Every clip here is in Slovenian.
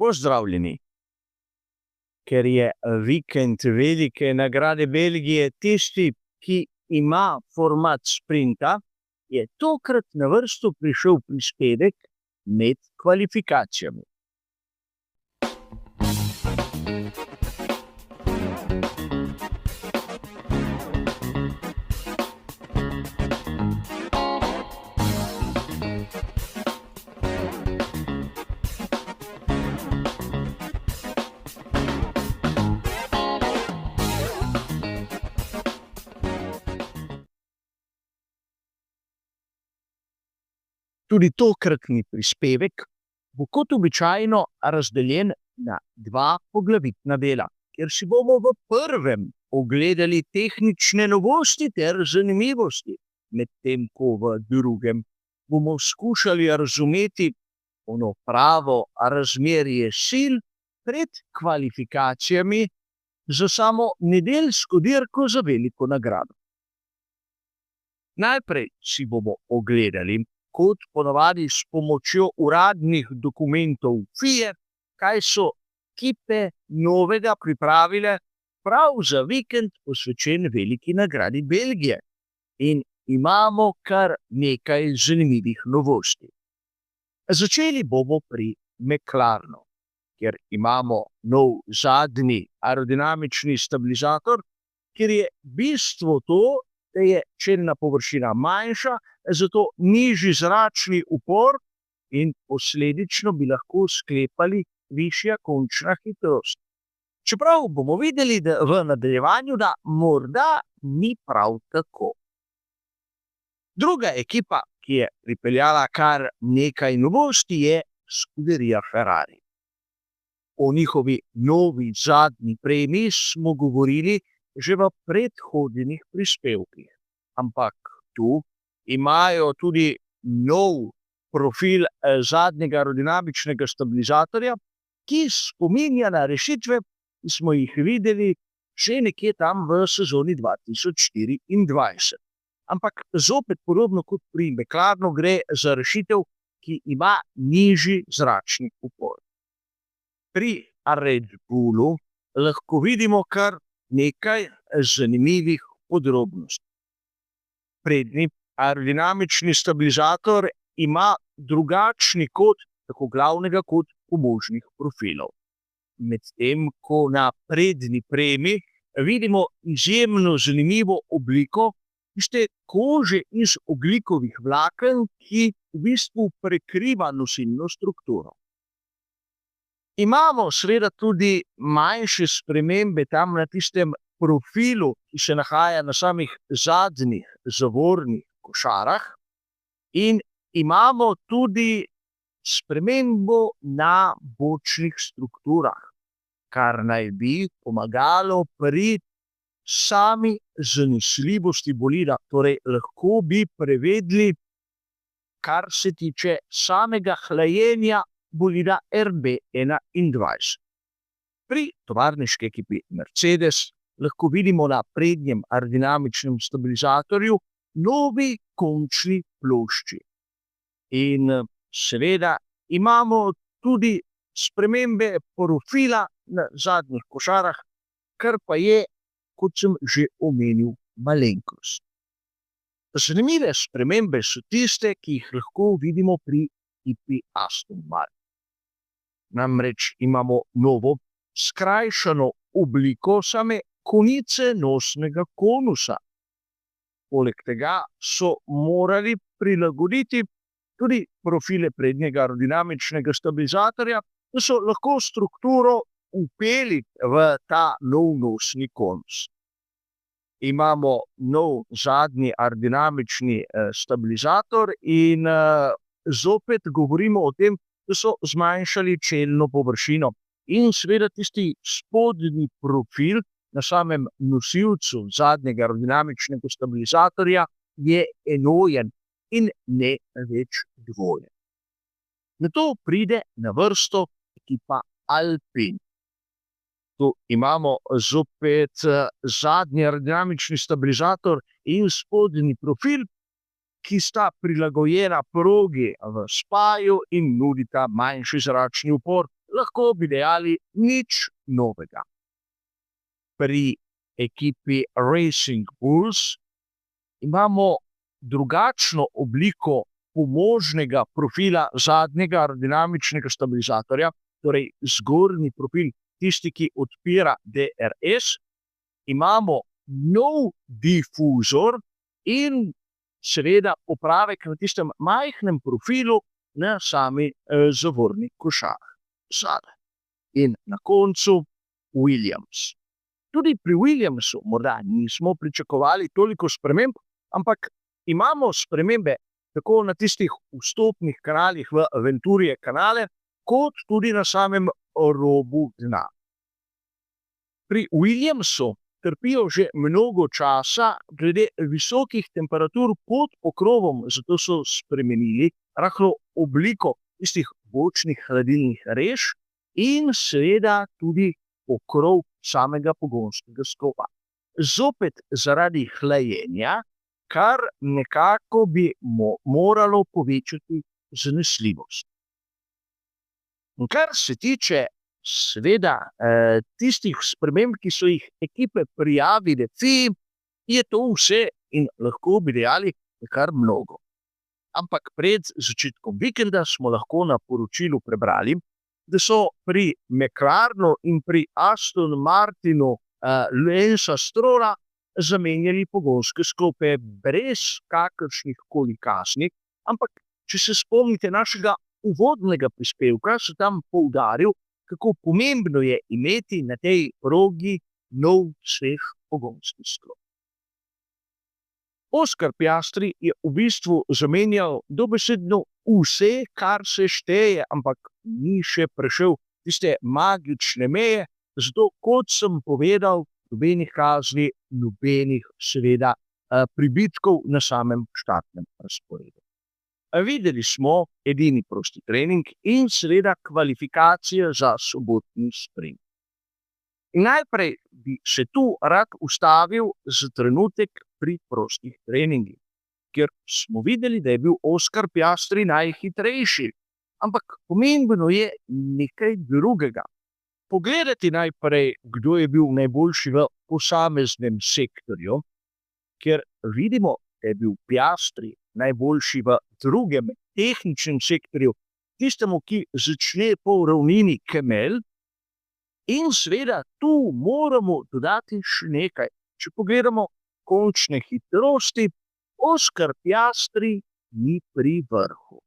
Pozdravljeni. Ker je vikend velike nagrade Belgije tisti, ki ima format sprinta, je tokrat na vrsto prišel prispevek med kvalifikacijami. Tudi tokratni prispevek bo kot običajno razdeljen na dva poglavitna dela, kjer si bomo v prvem ogledali tehnične novosti ter zanimivosti, medtem ko v drugem bomo skušali razumeti ono pravo razmerje sil pred kvalifikacijami za samo nedeljsko dirko za veliko nagrado. Najprej si bomo ogledali, kot ponavadi s pomočjo uradnih dokumentov FIE, kaj so ekipe novega pripravile prav za vikend posvečen veliki nagradi Belgije. In imamo kar nekaj zanimivih novosti. Začeli bomo pri McLarenu, kjer imamo nov zadnji aerodinamični stabilizator, kjer je bistvo to, da je čelna površina manjša, zato nižji zračni upor in posledično bi lahko sklepali višja končna hitrost. Čeprav bomo videli, da v nadaljevanju, da morda ni prav tako. Druga ekipa, ki je pripeljala kar nekaj novosti, je Scuderia Ferrari. O njihovi novi zadnji premiji smo govorili že v predhodnih prispevkih. Ampak tu imajo tudi nov profil zadnjega aerodinamičnega stabilizatorja, ki spominja na rešitve, ki smo jih videli že nekje tam v sezoni 2024. Ampak zopet podobno kot pri McLarenu gre za rešitev, ki ima nižji zračni upor. Pri Red Bullu lahko vidimo kar nekaj zanimivih podrobnosti. Prednji aerodinamični stabilizator ima drugačni kot tako glavnega kot pomožnih profilov. Medtem ko na prednji premi vidimo izjemno zanimivo obliko tiste kože iz ogljikovih vlaken, ki v bistvu prekriva nosilno strukturo. Imamo seveda tudi manjše spremembe tam na tistem profilu, ki se nahaja na samih zadnjih zavornih košarah, in imamo tudi spremembo na bočnih strukturah, kar naj bi pomagalo pri sami zanesljivosti bolida, torej lahko bi prevedli, kar se tiče samega hlajenja bolida RB21. Pri tovarniški ekipi Mercedes lahko vidimo na prednjem aerodinamičnem stabilizatorju novi končni plošči. In seveda imamo tudi spremembe profila na zadnjih košarah, kar pa je, kot sem že omenil, malenkost. Zanimive spremembe so tiste, ki jih lahko vidimo pri ekipi Aston Martin. Namreč imamo novo skrajšano obliko same konice nosnega konusa. Poleg tega so morali prilagoditi tudi profile prednjega aerodinamičnega stabilizatorja, da so lahko strukturo vpeli v ta nov nosni konus. Imamo nov zadnji aerodinamični stabilizator in zopet govorimo o tem, da so zmanjšali čelno površino. In seveda tisti spodnji profil na samem nosilcu zadnjega aerodinamičnega stabilizatorja je enojen in ne več dvojen. Nato pride na vrsto ekipa Alpine. Tu imamo zopet zadnji aerodinamični stabilizator in spodnji profil, ki sta prilagojena progi v Spaju in nudita manjši zračni upor, lahko bi dejali nič novega. Pri ekipi Racing Bulls imamo drugačno obliko pomožnega profila zadnjega aerodinamičnega stabilizatorja, torej zgornji profil, tisti, ki odpira DRS, imamo nov difuzor in seveda popravek na tistem majhnem profilu na sami zavorni košari zadaj. In na koncu Williams. Tudi pri Williamsu morda nismo pričakovali toliko sprememb, ampak imamo spremembe tako na tistih vstopnih kanalih v Venturije kanale, kot tudi na samem robu dna. Pri Williamsu trpijo že mnogo časa glede visokih temperatur pod pokrovom, zato so spremenili rahlo obliko tistih bočnih hladilnih rež in seveda tudi pokrov samega pogonskega sklopa. Zopet zaradi hlajenja, kar nekako bi moralo povečati zanesljivost. In kar se tiče seveda tistih sprememb, ki so jih ekipe prijavile FIA, je to vse in lahko bi dejali kar mnogo. Ampak pred začetkom vikenda smo lahko na poročilu prebrali, da so pri McLarenu in pri Aston Martinu Lansa Strolla zamenjali pogonske sklope brez kakršnih koli kazni, ampak če se spomnite našega uvodnega prispevka, sem tam poudaril, kako pomembno je imeti na tej progi nov svež pogonski sklop. Oscar Piastri je v bistvu zamenjal dobesedno vse, kar se šteje, ampak ni še prešel tiste magične meje, zato kot sem povedal, nobenih kazni, nobenih seveda pribitkov na samem štartnem razporedu. Videli smo edini prosti trening in seveda kvalifikacije za sobotni sprint. In najprej bi se tu rad ustavil za trenutek pri prostih treningih, kjer smo videli, da je bil Oscar Piastri najhitrejši, ampak pomembno je nekaj drugega. Pogledati najprej, kdo je bil najboljši v posameznem sektorju, ker vidimo, da je bil Piastri najboljši v drugem tehničnem sektorju, tistemu, ki začne po ravnini Kemel. In seveda tu moramo dodati še nekaj. Če pogledamo končne hitrosti, Oscar Piastri ni pri vrhu.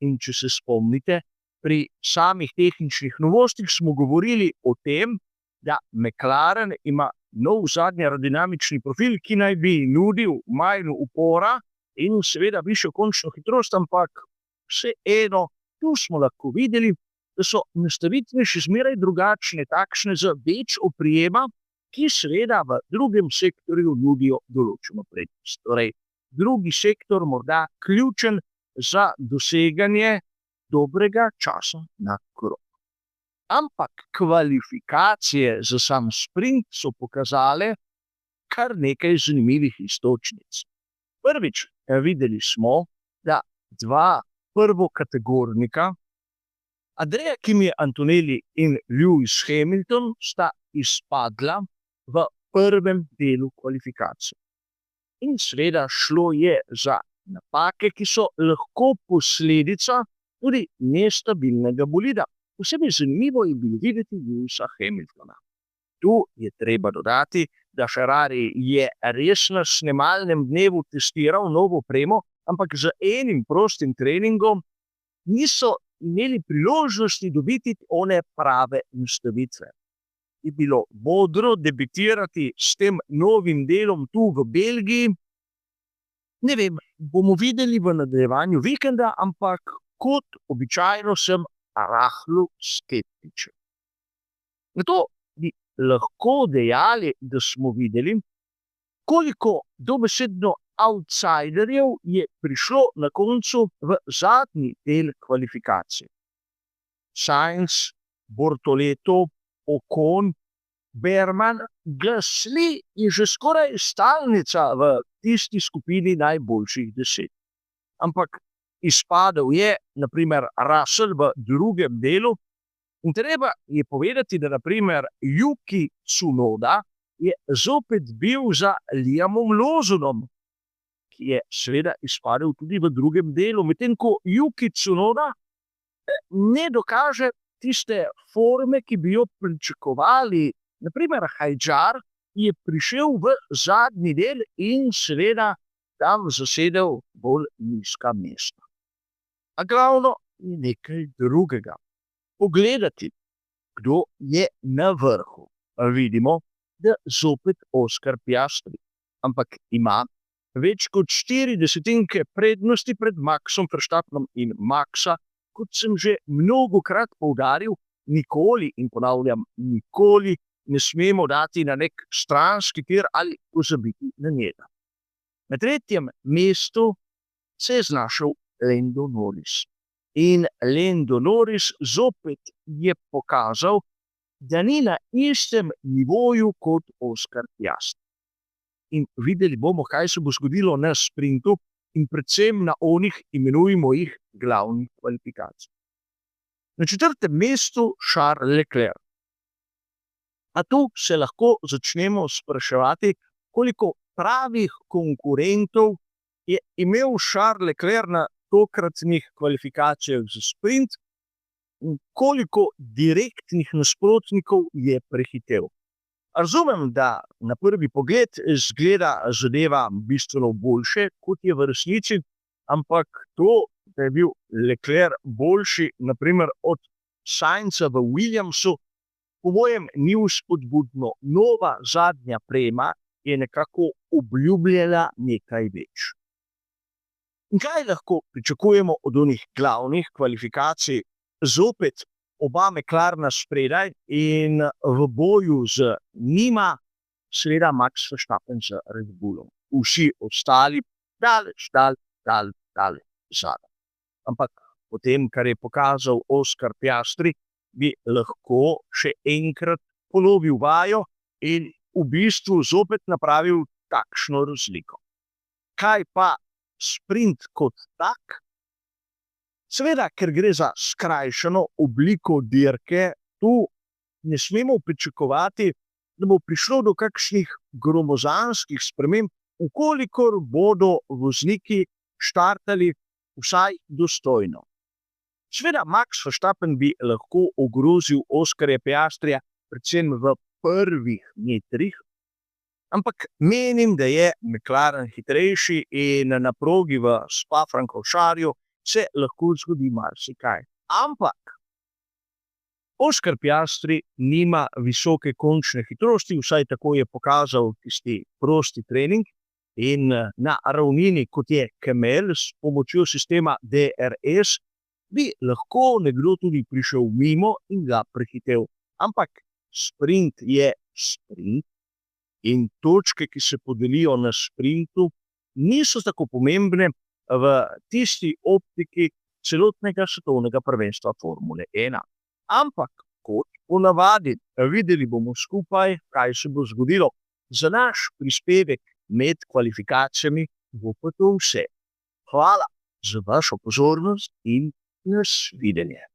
In če se spomnite, pri samih tehničnih novostih smo govorili o tem, da McLaren ima nov zadnji aerodinamični profil, ki naj bi nudil manj upora in seveda višjo končno hitrost, ampak vseeno, tu smo lahko videli, da so nastavitve še zmeraj drugačne, takšne za več oprijema, ki seveda v drugem sektorju nudijo določeno prednost. Torej, drugi sektor morda ključen za doseganje dobrega časa na krog. Ampak kvalifikacije za sam sprint so pokazale kar nekaj zanimivih iztočnic. Prvič, videli smo, da dva prvokategornika, Andrea Kimi Antonelli in Lewis Hamilton, sta izpadla v prvem delu kvalifikacije. In seveda šlo je za napake, ki so lahko posledica tudi nestabilnega bolida. Posebej zanimivo je bilo videti Lewisa Hamiltona. Tu je treba dodati, da Ferrari je res na snemalnem dnevu testiral novo opremo, ampak z enim prostim treningom niso imeli priložnosti dobiti one prave nastavitve. Je bilo modro debitirati s tem novim delom tu v Belgiji. Ne vem, bomo videli v nadaljevanju vikenda, ampak kot običajno sem rahlo skeptičen. Na to bi lahko dejali, da smo videli, koliko dobesedno outsiderjev je prišlo na koncu v zadnji del kvalifikacije. Sainz, Bortoleto, Ocon, Berman, Gasly je že skoraj stalnica v tisti skupini najboljših 10. Ampak izpadel je, na primer, Russell v drugem delu, In treba je povedati, da naprimer Yuki Tsunoda je zopet bil za Liamom Lawsonom, ki je seveda izpadel tudi v drugem delu, medtem ko Yuki Tsunoda ne dokaže tiste forme, ki bi jo pričakovali. Naprimer Hadjar je prišel v zadnji del in seveda tam zasedel bolj nizka mesta. A glavno je nekaj drugega. Pogledati, kdo je na vrhu. Vidimo, da zopet Oscar Piastri, ampak ima več kot 40 prednosti pred Maxom Verstappenom in Maxa, kot sem že mnogokrat poudaril, nikoli, in ponavljam, nikoli ne smemo dati na nek stranski tir ali pozabiti na njega. Na tretjem mestu se je znašel Lando Norris. In Lando Norris zopet je pokazal, da ni na istem nivoju kot Oscar Piastri. In videli bomo, kaj se bo zgodilo na sprintu in predvsem na onih, imenujemo jih, glavnih kvalifikacij. Na četrtem mestu Charles Leclerc. A tu se lahko začnemo spraševati, koliko pravih konkurentov je imel Charles Leclerc na tokratnih kvalifikacijah za sprint in koliko direktnih nasprotnikov je prehitel. Razumem, da na prvi pogled izgleda zadeva bistveno boljše, kot je v resnici, ampak to, da je bil Leclerc boljši, naprimer od Sainza v Williamsu, po mojem ni vzpodbudno. Nova zadnja prema je nekako obljubljala nekaj več. In kaj lahko pričakujemo od onih glavnih kvalifikacij? Zopet oba McLarena spredaj in v boju z njima seveda Max Verstappen z Red Bullom. Vsi ostali daleč zadaj. Ampak potem, kar je pokazal Oscar Piastri, bi lahko še enkrat ponovil vajo in v bistvu zopet napravil takšno razliko. Kaj pa sprint kot tak? Seveda, ker gre za skrajšano obliko dirke, tu ne smemo pričakovati, da bo prišlo do kakšnih gromozanskih sprememb, ukolikor bodo vozniki štartali vsaj dostojno. Seveda, Max Verstappen bi lahko ogrozil Oscarja Piastrija predvsem v prvih metrih, ampak menim, da je McLaren hitrejši in na progi v Spa-Francorchamps se lahko zgodi marsikaj. Ampak Oscar Piastri nima visoke končne hitrosti, vsaj tako je pokazal tisti prosti trening, in na ravnini, kot je Kemmel, s pomočjo sistema DRS, bi lahko nekdo tudi prišel mimo in ga prehitel. Ampak sprint je sprint in točke, ki se podelijo na sprintu, niso tako pomembne v tisti optiki celotnega svetovnega prvenstva Formule 1. Ampak, kot ponavadi, videli bomo skupaj, kaj se bo zgodilo. Za naš prispevek med kvalifikacijami bo pa to vse. Hvala za vašo pozornost in nasvidenje.